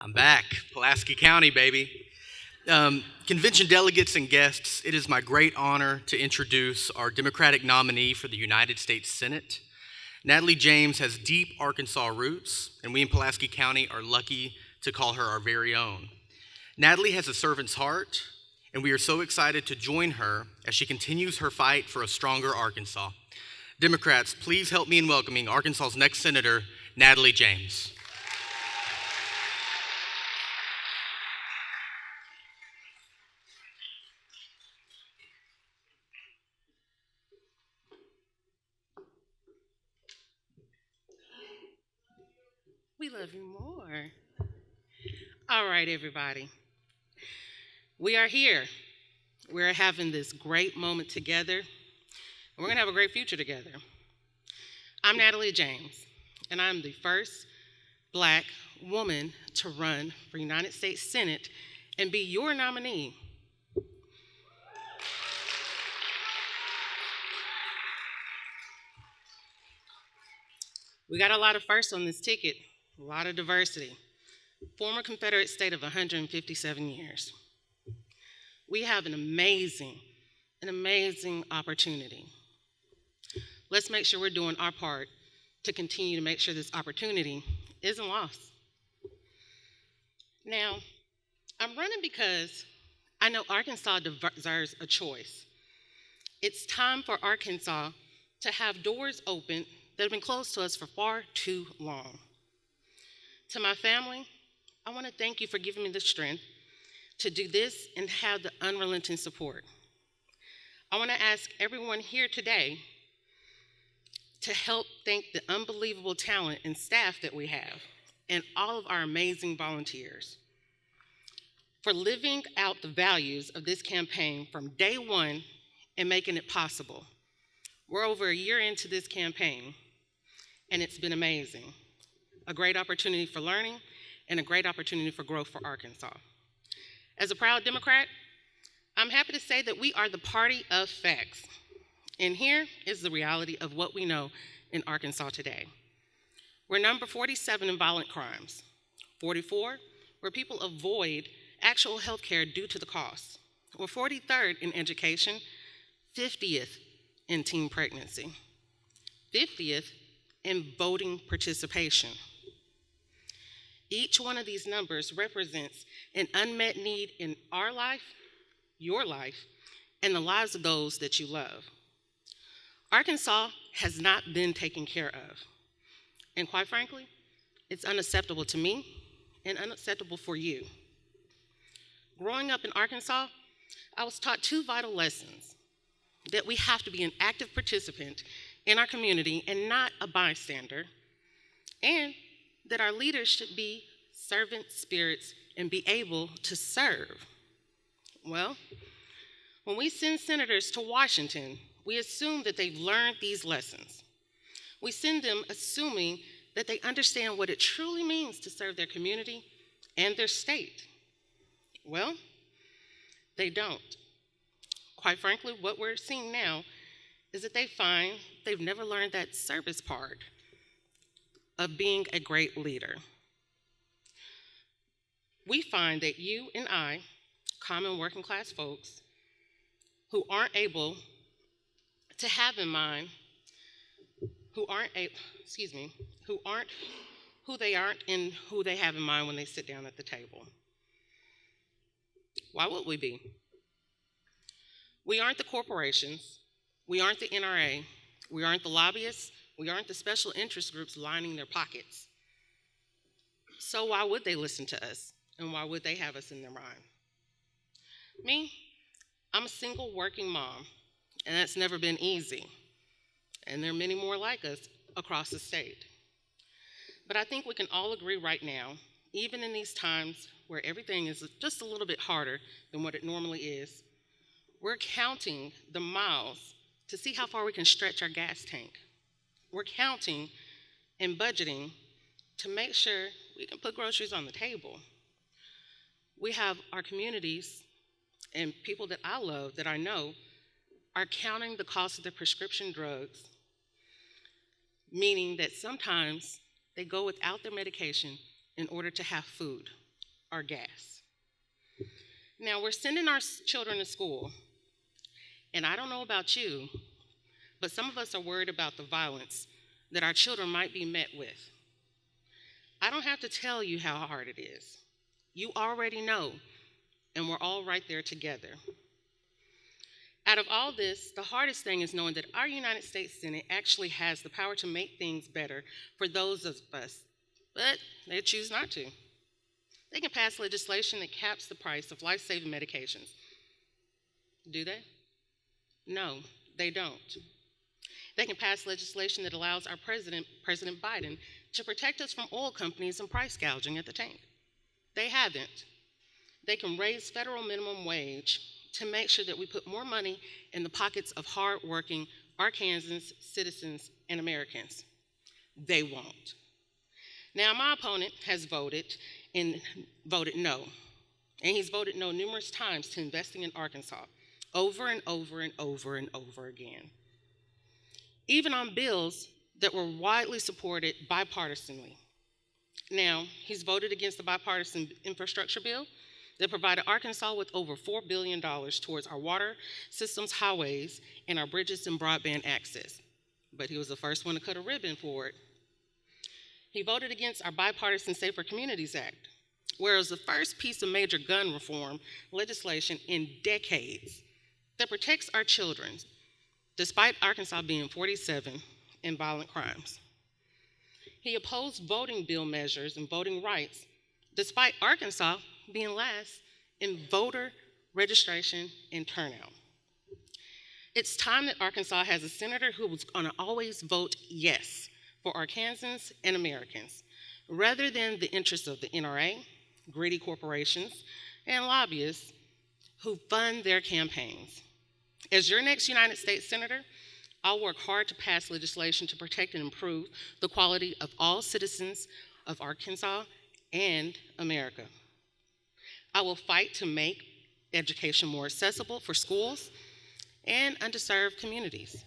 I'm back, Pulaski County, baby. Convention delegates and guests, it is my great honor to introduce our Democratic nominee for the United States Senate. Natalie James has deep Arkansas roots, and we in Pulaski County are lucky to call her our very own. Natalie has a servant's heart, and we are so excited to join her as she continues her fight for a stronger Arkansas. Democrats, please help me in welcoming Arkansas's next senator, Natalie James. We love you more. All right, everybody. We are here. We're having this great moment together, and we're going to have a great future together. I'm Natalie James, and I'm the first Black woman to run for United States Senate and be your nominee. We got a lot of firsts on this ticket, a lot of diversity. Former Confederate state of 157 years. We have an amazing opportunity. Let's make sure we're doing our part to continue to make sure this opportunity isn't lost. Now, I'm running because I know Arkansas deserves a choice. It's time for Arkansas to have doors open that have been closed to us for far too long. To my family, I want to thank you for giving me the strength to do this and have the unrelenting support. I want to ask everyone here today to help thank the unbelievable talent and staff that we have and all of our amazing volunteers for living out the values of this campaign from day one and making it possible. We're over a year into this campaign, and it's been amazing. A great opportunity for learning and a great opportunity for growth for Arkansas. As a proud Democrat, I'm happy to say that we are the party of facts. And here is the reality of what we know in Arkansas today. We're number 47 in violent crimes, 44 where people avoid actual health care due to the cost. We're 43rd in education, 50th in teen pregnancy, 50th in voting participation. Each one of these numbers represents an unmet need in our life, your life, and the lives of those that you love. Arkansas has not been taken care of. And quite frankly, it's unacceptable to me and unacceptable for you. Growing up in Arkansas, I was taught two vital lessons: that we have to be an active participant in our community and not a bystander, and that our leaders should be servant spirits and be able to serve. Well, when we send senators to Washington, we assume that they've learned these lessons. We send them assuming that they understand what it truly means to serve their community and their state. Well, they don't. Quite frankly, what we're seeing now is that they find they've never learned that service part of being a great leader. We find that you and I, common working class folks, who aren't able to have in mind, who aren't who they aren't and who they have in mind when they sit down at the table. Why would we be? We aren't the corporations, we aren't the NRA, we aren't the lobbyists, we aren't the special interest groups lining their pockets. So why would they listen to us? And why would they have us in their mind? Me, I'm a single working mom, and that's never been easy. And there are many more like us across the state. But I think we can all agree right now, even in these times where everything is just a little bit harder than what it normally is, we're counting the miles to see how far we can stretch our gas tank. We're counting and budgeting to make sure we can put groceries on the table. We have our communities and people that I love, that I know, are counting the cost of their prescription drugs, meaning that sometimes they go without their medication in order to have food. our gas. Now, we're sending our children to school, and I don't know about you, but some of us are worried about the violence that our children might be met with. I don't have to tell you how hard it is. You already know, and we're all right there together. Out of all this, the hardest thing is knowing that our United States Senate actually has the power to make things better for those of us, but they choose not to. They can pass legislation that caps the price of life-saving medications. Do they? No, they don't. They can pass legislation that allows our president, President Biden, to protect us from oil companies and price gouging at the tank. They haven't. They can raise federal minimum wage to make sure that we put more money in the pockets of hardworking Arkansans, citizens, and Americans. They won't. Now, my opponent has voted no, and he's voted no numerous times to investing in Arkansas, over and over and over and over again, even on bills that were widely supported bipartisanly. Now, he's voted against the bipartisan infrastructure bill that provided Arkansas with over $4 billion towards our water systems, highways, and our bridges and broadband access. But he was the first one to cut a ribbon for it. He voted against our bipartisan Safer Communities Act, where it was the first piece of major gun reform legislation in decades that protects our children, despite Arkansas being 47 in violent crimes. He opposed voting bill measures and voting rights, despite Arkansas being last in voter registration and turnout. It's time that Arkansas has a senator who was going to always vote yes for Arkansans and Americans, rather than the interests of the NRA, greedy corporations, and lobbyists who fund their campaigns. As your next United States Senator, I'll work hard to pass legislation to protect and improve the quality of all citizens of Arkansas and America. I will fight to make education more accessible for schools and underserved communities.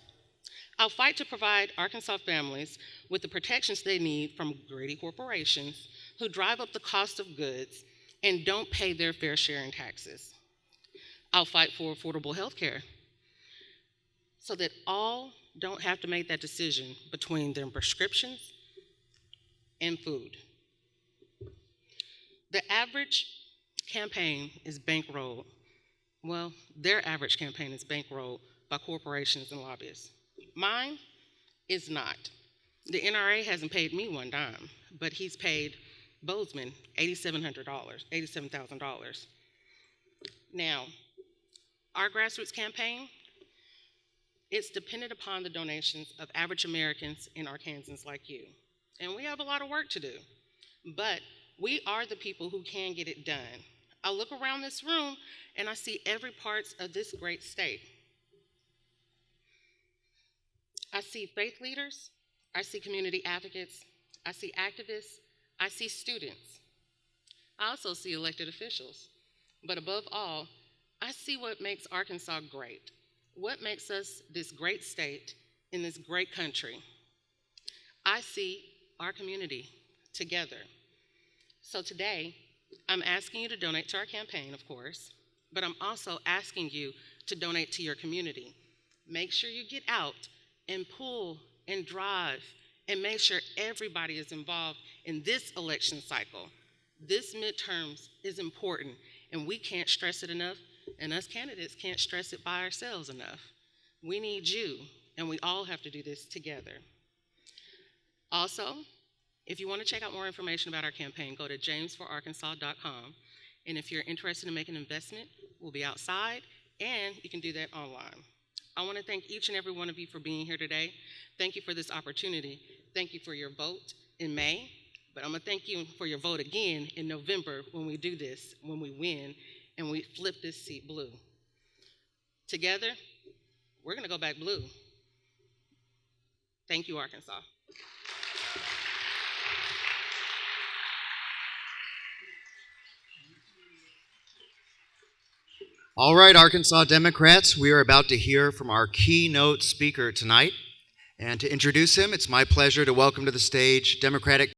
I'll fight to provide Arkansas families with the protections they need from greedy corporations who drive up the cost of goods and don't pay their fair share in taxes. I'll fight for affordable health care so that all don't have to make that decision between their prescriptions and food. The average campaign is bankrolled. Well, their average campaign is bankrolled by corporations and lobbyists. Mine is not. The NRA hasn't paid me one dime, but he's paid Bozeman $87,000. Now, our grassroots campaign, it's dependent upon the donations of average Americans and Arkansans like you. And we have a lot of work to do, but we are the people who can get it done. I look around this room and I see every part of this great state. I see faith leaders, I see community advocates, I see activists, I see students. I also see elected officials. But above all, I see what makes Arkansas great, what makes us this great state in this great country. I see our community together. So today, I'm asking you to donate to our campaign, of course, but I'm also asking you to donate to your community. Make sure you get out and pull and drive and make sure everybody is involved in this election cycle. This midterms is important, and we can't stress it enough, and us candidates can't stress it by ourselves enough. We need you, and we all have to do this together. Also, if you want to check out more information about our campaign, go to jamesforarkansas.com, and if you're interested in making an investment, we'll be outside, and you can do that online. I want to thank each and every one of you for being here today. Thank you for this opportunity. Thank you for your vote in May, but I'm going to thank you for your vote again in November when we do this, when we win, and we flip this seat blue. Together, we're going to go back blue. Thank you, Arkansas. All right, Arkansas Democrats, we are about to hear from our keynote speaker tonight. And to introduce him, it's my pleasure to welcome to the stage Democratic